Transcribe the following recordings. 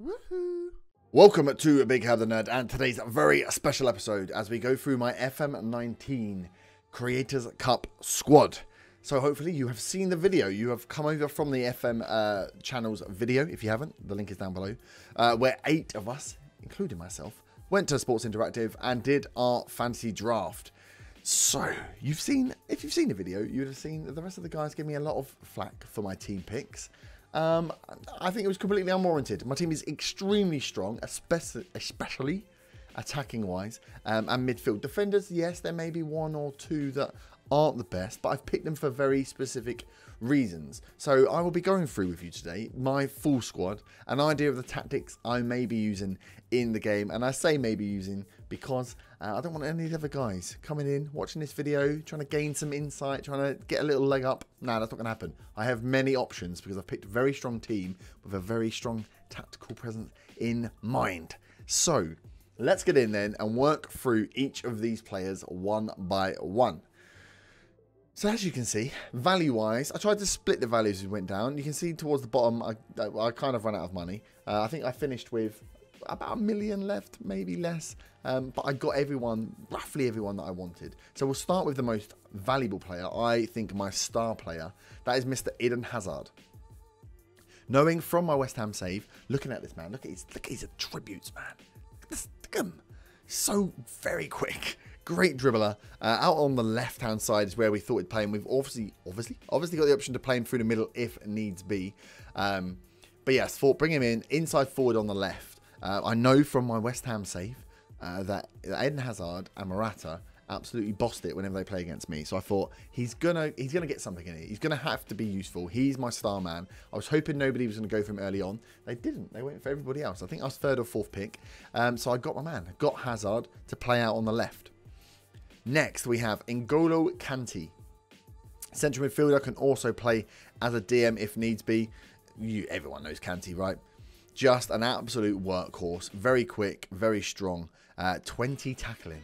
Woohoo! Welcome to BigHerbtheNerd and today's very special episode as we go through my FM19 Creators Cup squad. So hopefully you have seen the video. You have come over from the FM channel's video. If you haven't, the link is down below. Where 8 of us, including myself, went to Sports Interactive and did our fantasy draft. So if you've seen the video, you would have seen that the rest of the guys gave me a lot of flack for my team picks. I think it was completely unwarranted. My team is extremely strong, especially attacking wise, and midfield. Defenders, yes, there may be one or two that aren't the best, but I've picked them for very specific reasons. So I will be going through with you today my full squad, an idea of the tactics I may be using in the game, and I say maybe using because I don't want any of the other guys coming in, watching this video, trying to gain some insight, trying to get a little leg up. Nah, that's not going to happen. I have many options because I've picked a very strong team with a very strong tactical presence in mind. So let's get in then and work through each of these players one by one. So as you can see, value-wise, I tried to split the values as we went down. You can see towards the bottom, I kind of ran out of money. I think I finished with about 1 million left, maybe less. But I got roughly everyone that I wanted. So we'll start with the most valuable player. I think my star player, that is Mr. Eden Hazard. Knowing from my West Ham save, looking at this man, look at his attributes, man. Look at him. So very quick. Great dribbler. Out on the left-hand side is where we thought he'd play him. We've obviously got the option to play him through the middle if needs be. But yes, thought bring him in inside forward on the left. I know from my West Ham save that Eden Hazard and Morata absolutely bossed it whenever they play against me. So I thought he's gonna get something in it. He's gonna have to be useful. He's my star man. I was hoping nobody was gonna go for him early on. They didn't. They went for everybody else. I think I was 3rd or 4th pick. So I got my man. I got Hazard to play out on the left. Next we have N'Golo Kante. Central midfielder, can also play as a DM if needs be. Everyone knows Kante, right? Just an absolute workhorse. Very quick, very strong. 20 tackling.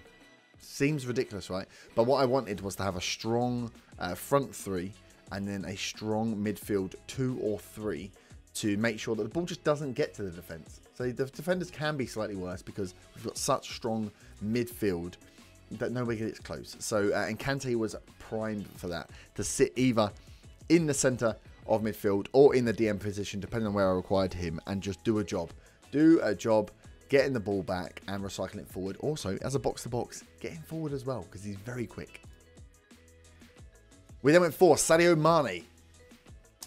Seems ridiculous, right? But what I wanted was to have a strong front 3 and then a strong midfield 2 or 3 to make sure that the ball just doesn't get to the defence. So the defenders can be slightly worse because we've got such strong midfield that nobody gets close. So and Kante was primed for that, to sit either in the centre of midfield or in the DM position, depending on where I required him, and just do a job. Getting the ball back and recycling it forward. Also, as a box-to-box, getting forward as well, because he's very quick. We then went for Sadio Mane.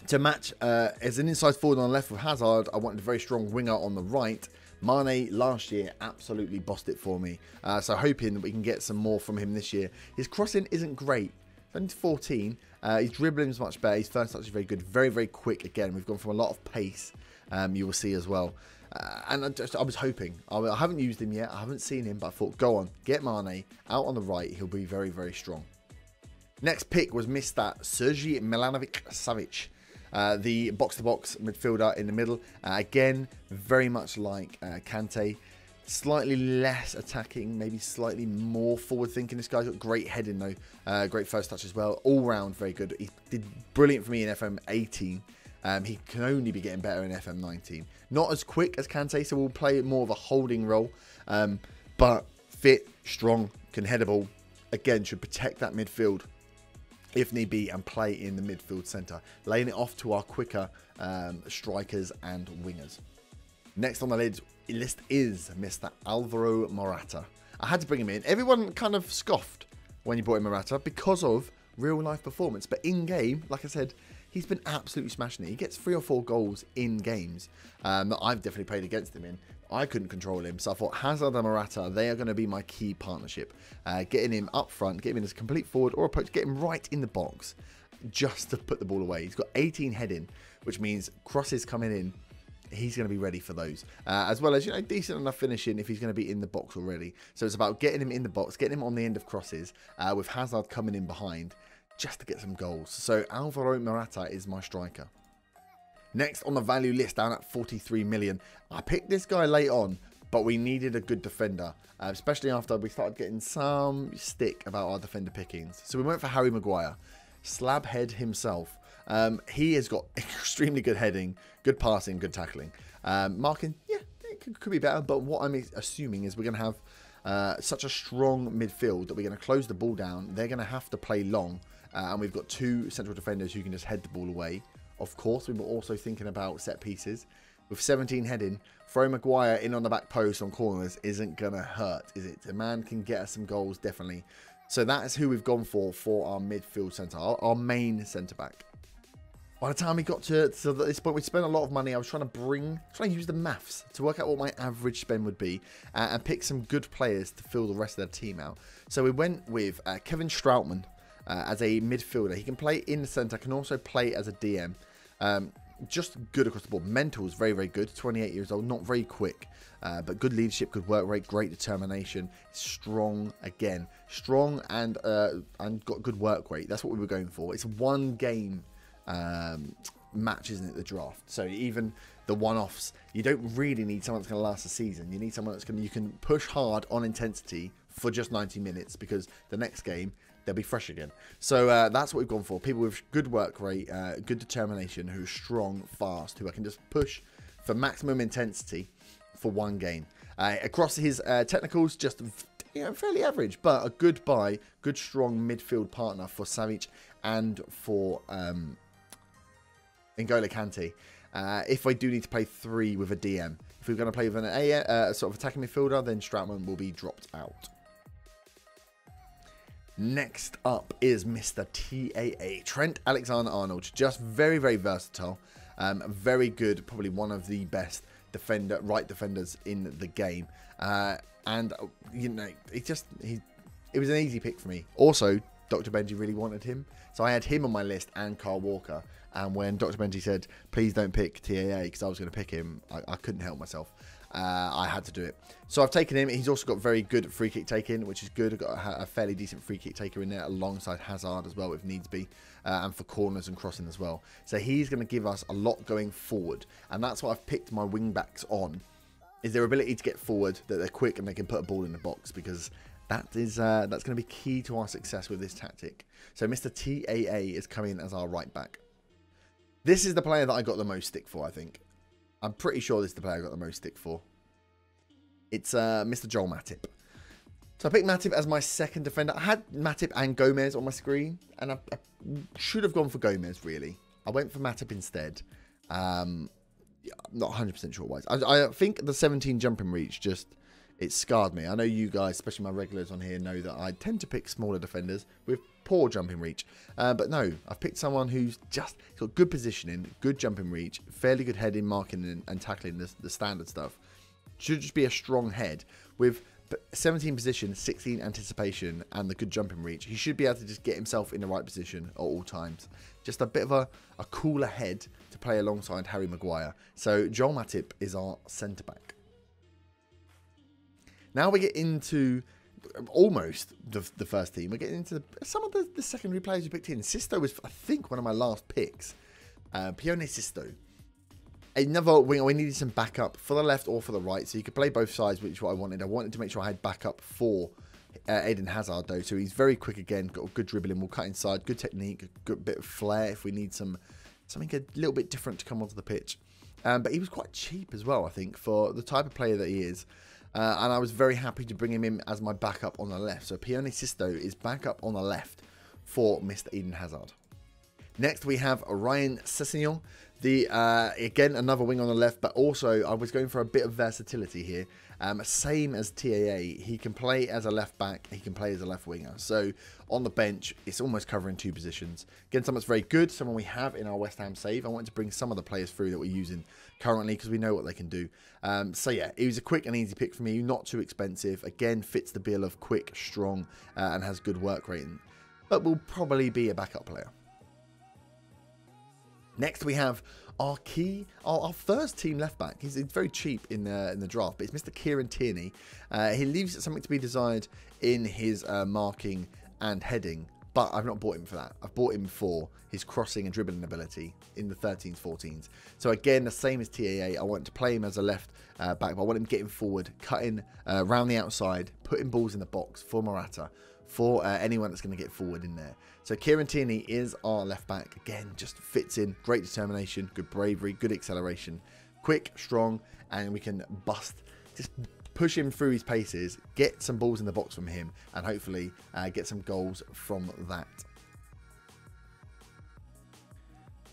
To match as an inside forward on the left with Hazard, I wanted a very strong winger on the right. Mane last year absolutely bossed it for me. So hoping that we can get some more from him this year. His crossing isn't great. Only 14. His dribbling is much better. His first touch is very good. Very, very quick again. We've gone from a lot of pace. You will see as well. And I was hoping. I haven't used him yet. I haven't seen him. But I thought, go on. Get Mane out on the right. He'll be very, very strong. Next pick was Mr. Sergi Milanovic-Savic. The box-to-box midfielder in the middle. Again, very much like Kante. Slightly less attacking, maybe slightly more forward-thinking. This guy's got great heading, though. Great first touch as well. All-round, very good. He did brilliant for me in FM18. He can only be getting better in FM19. Not as quick as Kante, so we'll play more of a holding role. But fit, strong, can head a ball. Again, should protect that midfield if need be, and play in the midfield centre, laying it off to our quicker strikers and wingers. Next on the list is Mr. Alvaro Morata. I had to bring him in. Everyone kind of scoffed when you brought in Morata because of real life performance, but in game, like I said, he's been absolutely smashing it. He gets 3 or 4 goals in games that I've definitely played against him in. I couldn't control him, so I thought Hazard and Morata, they are going to be my key partnership. Getting him up front, getting him as a complete forward or approach, get him right in the box just to put the ball away. He's got 18 heading, which means crosses coming in, he's going to be ready for those. As well as, decent enough finishing if he's going to be in the box already. So it's about getting him in the box, getting him on the end of crosses, with Hazard coming in behind just to get some goals. So Alvaro Morata is my striker. Next on the value list, down at 43 million. I picked this guy late on, but we needed a good defender, especially after we started getting some stick about our defender pickings. So we went for Harry Maguire. Slabhead himself. He has got extremely good heading, good passing, good tackling. Marking, yeah, think it could be better, but what I'm assuming is we're going to have such a strong midfield that we're going to close the ball down. They're going to have to play long, and we've got 2 central defenders who can just head the ball away. Of course, we were also thinking about set pieces. With 17 heading, throwing Maguire in on the back post on corners isn't going to hurt, is it? The man can get us some goals, definitely. So that is who we've gone for our midfield centre, our main centre-back. By the time we got to this point, we spent a lot of money. I was trying to use the maths to work out what my average spend would be and pick some good players to fill the rest of their team out. So we went with Kevin Stroutman as a midfielder. He can play in the centre, can also play as a DM. Just good across the board. Mental is very, very good. 28 years old, not very quick, but good leadership, good work rate, great determination. Strong again, strong and got good work rate. That's what we were going for. It's one game match, isn't it, the draft? So even the one-offs, you don't really need someone that's going to last a season. You need someone that's you can push hard on intensity for just 90 minutes, because the next game they'll be fresh again. So that's what we've gone for. People with good work rate, good determination, who's strong, fast, who I can just push for maximum intensity for one game. Across his technicals, just fairly average, but a good buy, good strong midfield partner for Savic and for N'Golo Kante. If I do need to play 3 with a DM, if we're going to play with an sort of attacking midfielder, then Stroutman will be dropped out. Next up is Mr. TAA, Trent Alexander-Arnold. Just very, very versatile. Very good, probably one of the best right defenders in the game. And, you know, it was an easy pick for me. Also, Dr. Benji really wanted him. So I had him on my list and Carl Walker. And when Dr. Benji said, please don't pick TAA, because I was going to pick him, I couldn't help myself. I had to do it. So I've taken him. He's also got very good free kick taking, which is good. I've got a fairly decent free kick taker in there alongside Hazard as well, if needs be, and for corners and crossing as well. So he's going to give us a lot going forward, and that's what I've picked my wing backs on, is their ability to get forward, that they're quick and they can put a ball in the box, because that's going to be key to our success with this tactic. So Mr. TAA is coming as our right back. This is the player that I got the most stick for, I think. I'm pretty sure this is the player I got the most stick for. It's Mr. Joel Matip. So I picked Matip as my second defender. I had Matip and Gomez on my screen, and I should have gone for Gomez, really. I went for Matip instead. I'm not 100% sure why. I think the 17 jumping reach it scarred me. I know you guys, especially my regulars on here, know that I tend to pick smaller defenders with poor jumping reach. But no, I've picked someone who's got good positioning, good jumping reach, fairly good heading, marking and tackling the standard stuff. Should just be a strong head with 17 position, 16 anticipation, and the good jumping reach. He should be able to just get himself in the right position at all times. Just a bit of a cooler head to play alongside Harry Maguire. So Joel Matip is our centre-back. Now we get into almost the first team. We're getting into some of the secondary players we picked in. Sisto was, I think, one of my last picks. Pione Sisto. Another wing. We needed some backup for the left or for the right, so you could play both sides, which is what I wanted. I wanted to make sure I had backup for Eden Hazard, though. So he's very quick again, got a good dribbling, will cut inside, good technique, a good bit of flair if we need something a little bit different to come onto the pitch. But he was quite cheap as well, I think, for the type of player that he is. And I was very happy to bring him in as my backup on the left. So Pione Sisto is backup on the left for Mr. Eden Hazard. Next we have Ryan Sessegnon. Again, another wing on the left, but also I was going for a bit of versatility here. Same as TAA, he can play as a left back, he can play as a left winger. So on the bench, it's almost covering 2 positions. Again, someone that's very good, someone we have in our West Ham save. I wanted to bring some of the players through that we're using currently because we know what they can do. So yeah, it was a quick and easy pick for me, not too expensive. Again, fits the bill of quick, strong, and has good work rating. But will probably be a backup player. Next, we have our first team left back. He's very cheap in the draft, but it's Mr. Kieran Tierney. He leaves something to be desired in his marking and heading, but I've not bought him for that. I've bought him for his crossing and dribbling ability in the 13s, 14s. So again, the same as TAA. I want to play him as a left back, but I want him getting forward, cutting around the outside, putting balls in the box for Morata, for anyone that's going to get forward in there. So Kieran Tierney is our left back. Again, just fits in. Great determination, good bravery, good acceleration. Quick, strong, and we can just push him through his paces, get some balls in the box from him, and hopefully get some goals from that.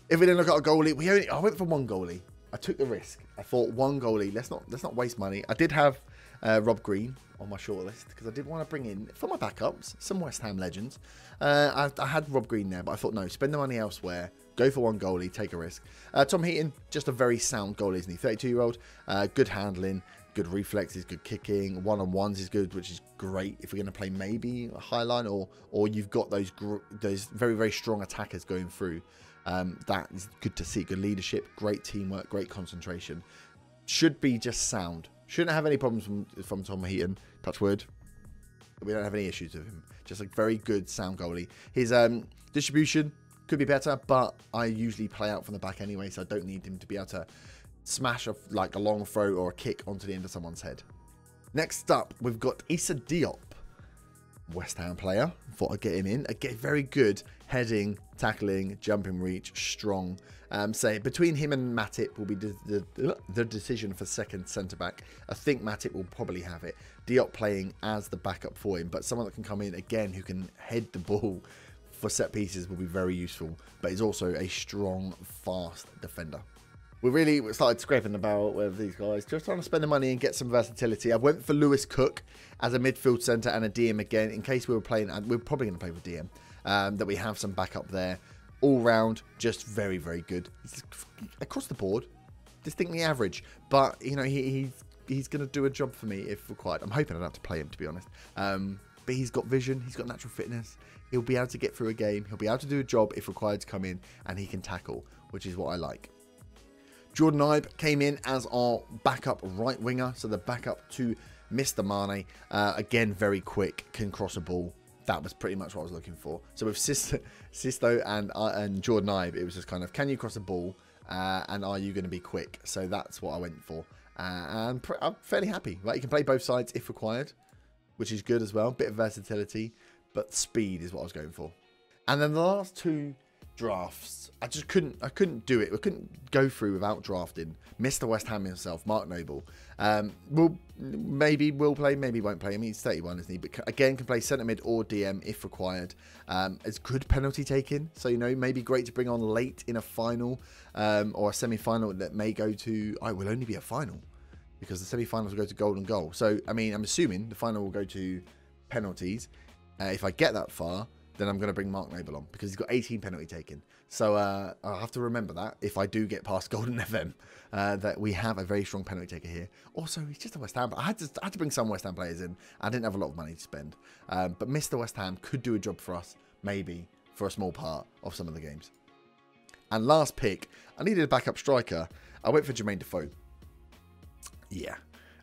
If we didn't look at our goalie, I went for one goalie. I took the risk. I thought one goalie. Let's not waste money. I did have Rob Green on my shortlist because I did want to bring in, for my backups, some West Ham legends. I had Rob Green there, but I thought no, spend the money elsewhere. Go for one goalie, take a risk. Tom Heaton, just a very sound goalie, isn't he? 32-year-old, good handling, good reflexes, good kicking. One-on-ones is good, which is great if we're going to play maybe a high line or you've got those very, very strong attackers going through. That is good to see. Good leadership, great teamwork, great concentration. Should be just sound. Shouldn't have any problems from Tom Heaton. Touch wood. We don't have any issues with him. Just a very good sound goalie. His distribution could be better, but I usually play out from the back anyway, so I don't need him to be able to smash like a long throw or a kick onto the end of someone's head. Next up, we've got Issa Diop. West Ham player. Thought I'd get him in. Again, very good heading, tackling, jumping reach, strong. Say between him and Matip will be the decision for second centre back. I think Matip will probably have it. Diop playing as the backup for him, but someone that can come in again who can head the ball for set pieces will be very useful. But he's also a strong, fast defender. We really started scraping about with these guys, just trying to spend the money and get some versatility. I went for Lewis Cook as a midfield centre and a DM again, in case we were playing, and we're probably going to play with DM, that we have some backup there. All round, just very, very good. He's across the board, distinctly average, but, you know, he's going to do a job for me if required. I'm hoping I don't have to play him, to be honest. But he's got vision, he's got natural fitness. He'll be able to get through a game. He'll be able to do a job if required to come in, and he can tackle, which is what I like. Jordan Ibe came in as our backup right winger, so the backup to Mr. Mane. Again, very quick, can cross a ball. That was pretty much what I was looking for. So with Sisto and Jordan Ibe, it was just kind of, can you cross a ball, and are you going to be quick? So that's what I went for. And I'm fairly happy. Right, you can play both sides if required, which is good as well. Bit of versatility, but speed is what I was going for. And then the last two drafts, I couldn't do it. We couldn't go through without drafting Mr. West Ham himself, Mark Noble. Maybe will play, maybe won't play. I mean, he's 31, isn't he? But again, can play centre mid or DM if required. It's good penalty taking, so you know, maybe great to bring on late in a final or a semi-final that may go to. It will only be a final because the semi-finals will go to golden goal. So I mean, I'm assuming the final will go to penalties. If I get that far, then I'm going to bring Mark Noble on because he's got 18 penalty taken. So I'll have to remember that if I do get past Golden FM, that we have a very strong penalty taker here. Also, he's just a West Ham. I had to bring some West Ham players in. I didn't have a lot of money to spend. But Mr. West Ham could do a job for us, maybe, for a small part of some of the games. And last pick, I needed a backup striker. I went for Jermaine Defoe. Yeah.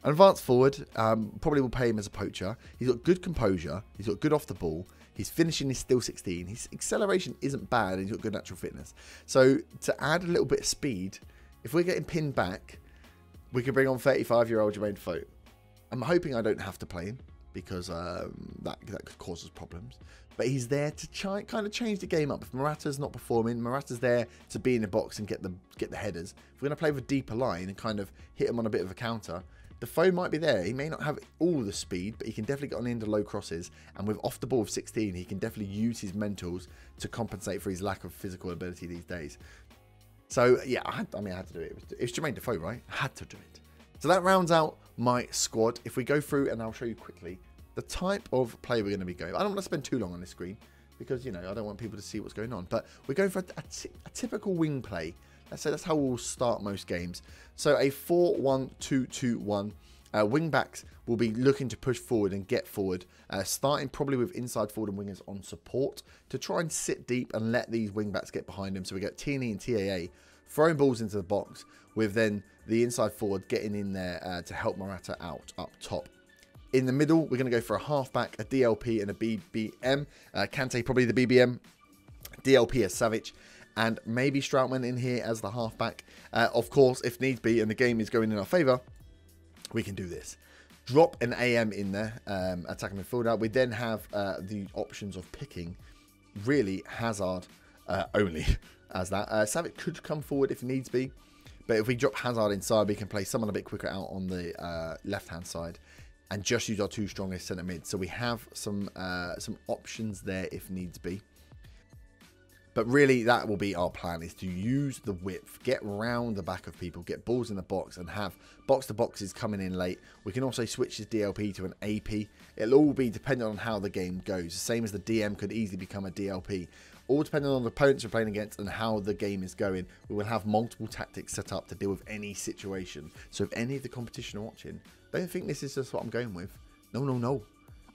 An advanced forward, probably will pay him as a poacher. He's got good composure. He's got good off the ball. His finishing is still 16. His acceleration isn't bad, and he's got good natural fitness. So to add a little bit of speed, if we're getting pinned back, we can bring on 35-year-old Jermaine Defoe. I'm hoping I don't have to play him because that could cause us problems. But he's there to kind of change the game up. If Morata's not performing, Morata's there to be in the box and get the headers. If we're going to play with a deeper line and kind of hit him on a bit of a counter, Defoe might be there. He may not have all the speed, but he can definitely get on into low crosses. And with off the ball of 16, he can definitely use his mentals to compensate for his lack of physical ability these days. So yeah, I had to do it. It's Jermaine Defoe, right? I had to do it. So that rounds out my squad. If we go through, and I'll show you quickly the type of play we're going to be going. I don't want to spend too long on this screen because, you know, I don't want people to see what's going on. But we're going for a typical wing play. Let's say that's how we'll start most games. So a 4-1-2-2-1. Wing backs will be looking to push forward and get forward, starting probably with inside forward and wingers on support to try and sit deep and let these wing backs get behind them. So we get Tierney and TAA throwing balls into the box, with then the inside forward getting in there to help Morata out up top. In the middle, we're going to go for a halfback, a DLP and a BBM. Kante probably the BBM, DLP as Savic, and maybe Stroutman in here as the halfback. Of course, if needs be, and the game is going in our favour, we can do this. Drop an AM in there, attacking midfielder. We then have the options of picking, really, Hazard only as that. Savic could come forward if needs be, But if we drop Hazard inside, we can play someone a bit quicker out on the left-hand side and just use our 2 strongest centre mid. So we have some options there if needs be. But really, that will be our plan, is to use the width, get round the back of people, get balls in the box, and have box-to-boxes coming in late. We can also switch this DLP to an AP. It'll all be dependent on how the game goes. The same as the DM could easily become a DLP. All depending on the opponents we're playing against and how the game is going. We will have multiple tactics set up to deal with any situation. So if any of the competition are watching, don't think this is just what I'm going with. No, no, no.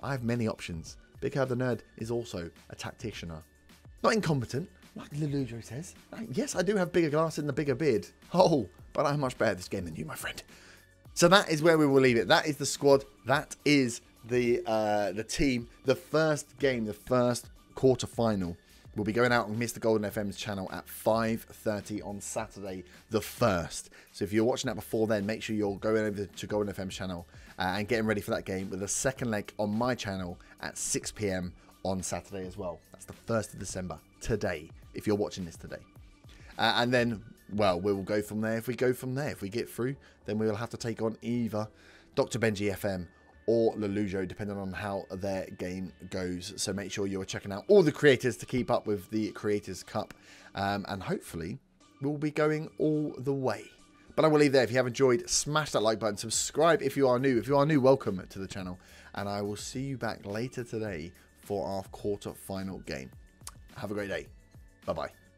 I have many options. BigHerbtheNerd is also a tacticianer. Not incompetent, like Lelujo says. Yes, I do have bigger glass and the bigger beard. Oh, but I'm much better at this game than you, my friend. So that is where we will leave it. That is the squad. That is the team. The first game, the first quarter-final, will be going out on Mr. Golden FM's channel at 5:30 on Saturday the 1st. So if you're watching that before then, make sure you're going over to Golden FM's channel and getting ready for that game, with a second leg on my channel at 6 PM on Saturday as well. That's the 1st of December, today, if you're watching this today. And then, well, we will go from there. If we go from there, if we get through, then we will have to take on either Dr. Benji FM or Lelujo, depending on how their game goes. So make sure you're checking out all the creators to keep up with the Creators Cup. And hopefully, we'll be going all the way. But I will leave there. If you have enjoyed, smash that like button. Subscribe if you are new. If you are new, welcome to the channel. And I will see you back later today for our quarter-final game. Have a great day. Bye-bye.